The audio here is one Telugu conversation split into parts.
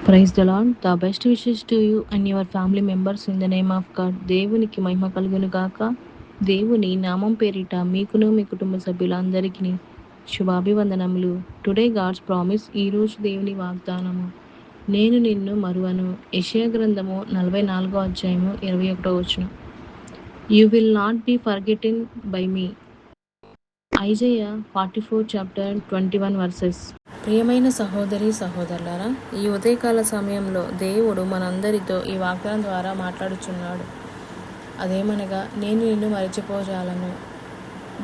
Praise the lord. The best wishes to you and your family members in the name of God. దేవునికి మహిమ కలుగును గాక. దేవుని నామం పేరిట మీకును మీ కుటుంబ సభ్యులందరికీ శుభాభివందనములు. Today God's promise. ఈరోజు దేవుని వాగ్దానము, నేను నిన్ను మరువను. యెషయా గ్రంథము 44వ అధ్యాయము 21వ వచనం. You will not be forgotten by me. Isaiah 44 chapter 21 verses. ప్రియమైన సహోదరి సహోదరులారా, ఈ ఉదయకాల సమయంలో దేవుడు మనందరితో ఈ వాగ్దానం ద్వారా మాట్లాడుచున్నాడు. అదేమనగా, నేను నిన్ను మరచిపోజాలను.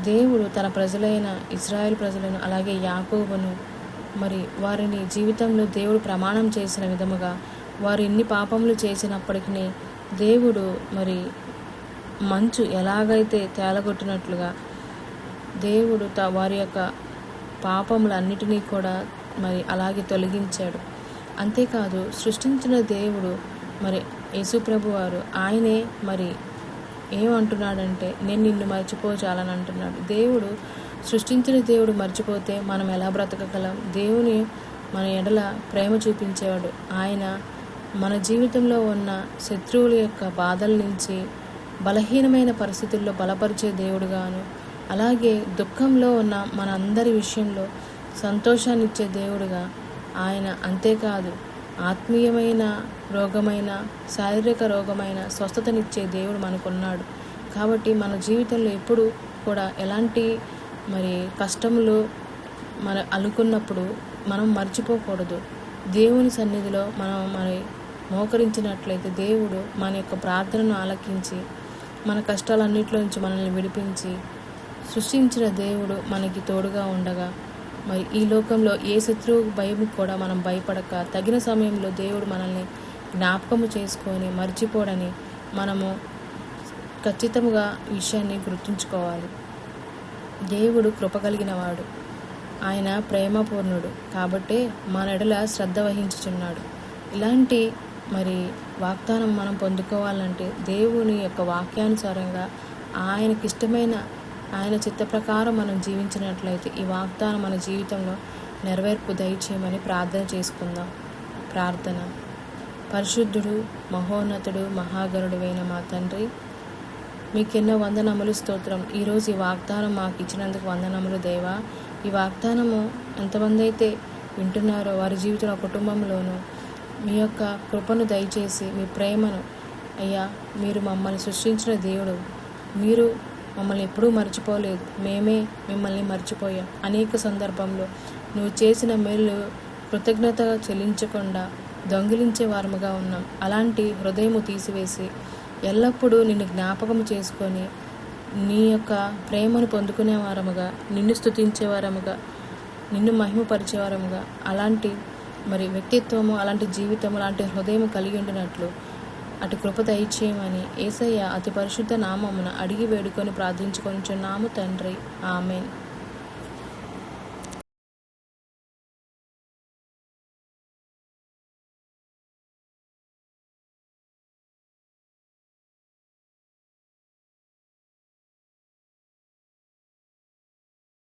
దేవుడు తన ప్రజలైన ఇశ్రాయేలు ప్రజలను, అలాగే యాకోబును, మరి వారిని జీవితంలో దేవుడు ప్రమాణం చేసిన విధముగా వారు ఎన్ని పాపములు చేసినప్పటికీ దేవుడు మరి మంచు ఎలాగైతే తేలగొట్టినట్లుగా దేవుడు వారి యొక్క పాపములన్నిటినీ కూడా మరి అలాగే తొలగించాడు. అంతేకాదు, సృష్టించిన దేవుడు మరి యేసుప్రభు వారు ఆయనే మరి ఏమంటున్నాడంటే, నేను నిన్ను మర్చిపోజాలని అంటున్నాడు. దేవుడు సృష్టించిన దేవుడు మర్చిపోతే మనం ఎలా బ్రతకగలం? దేవుని మన ఎడల ప్రేమ చూపించేవాడు. ఆయన మన జీవితంలో ఉన్న శత్రువుల యొక్క బాధల నుంచి, బలహీనమైన పరిస్థితుల్లో బలపరిచే దేవుడుగాను, అలాగే దుఃఖంలో ఉన్న మన అందరి విషయంలో సంతోషాన్ని ఇచ్చే దేవుడుగా ఆయన, అంతేకాదు ఆత్మీయమైన రోగమైన, శారీరక రోగమైన స్వస్థతనిచ్చే దేవుడు మనకున్నాడు. కాబట్టి మన జీవితంలో ఎప్పుడు కూడా ఎలాంటి మరి కష్టములు మన అనుకున్నప్పుడు మనం మర్చిపోకూడదు. దేవుని సన్నిధిలో మనం మరి మోకరించినట్లయితే దేవుడు మన యొక్క ప్రార్థనను ఆలకించి మన కష్టాలన్నింటిలో నుంచి మనల్ని విడిపించి, సృష్టించిన దేవుడు మనకి తోడుగా ఉండగా, మరి ఈ లోకంలో ఏ శత్రువు భయం కూడా మనం భయపడక, తగిన సమయంలో దేవుడు మనల్ని జ్ఞాపకము చేసుకొని మర్చిపోడని మనము ఖచ్చితంగా విషయాన్ని గుర్తుంచుకోవాలి. దేవుడు కృప కలిగిన వాడు, ఆయన ప్రేమపూర్ణుడు, కాబట్టే మన ఎడల శ్రద్ధ వహించుచున్నాడు. ఇలాంటి మరి వాగ్దానం మనం పొందుకోవాలంటే దేవుని యొక్క వాక్యానుసారంగా ఆయనకి ఇష్టమైన ఆయన చిత్త ప్రకారం మనం జీవించినట్లయితే ఈ వాగ్దానం మన జీవితంలో నెరవేర్పు దయచేయమని ప్రార్థన చేసుకుందాం. ప్రార్థన. పరిశుద్ధుడు, మహోన్నతుడు, మహాగణుడువైన మా తండ్రి, మీకెన్నో వందనములు, స్తోత్రం. ఈరోజు ఈ వాగ్దానం మాకు ఇచ్చినందుకు వందనములు దేవా. ఈ వాగ్దానము ఎంతమంది అయితే వింటున్నారో వారి జీవితంలో, కుటుంబంలోనూ మీ యొక్క కృపను దయచేసి, మీ ప్రేమను, అయ్యా మీరు మమ్మల్ని సృష్టించిన దేవుడు, మీరు మమ్మల్ని ఎప్పుడూ మర్చిపోలేదు, మేమే మిమ్మల్ని మర్చిపోయాం. అనేక సందర్భంలో నువ్వు చేసిన మేలు కృతజ్ఞతగా చెల్లించకుండా దొంగిలించే వారముగా ఉన్నాం. అలాంటి హృదయము తీసివేసి ఎల్లప్పుడూ నిన్ను జ్ఞాపకము చేసుకొని నీ యొక్క ప్రేమను పొందుకునే వారముగా, నిన్ను స్తుతించే వారముగా, నిన్ను మహిమపరిచే వారముగా, అలాంటి మరి వ్యక్తిత్వము, అలాంటి జీవితము, అలాంటి హృదయం కలిగి ఉండినట్లు అటు కృప దయచేయమని యేసయ్య అతి పరిశుద్ధ నామమున అడిగి వేడుకొని ప్రార్థించుకొనుచున్నాము తండ్రి. ఆమేన్.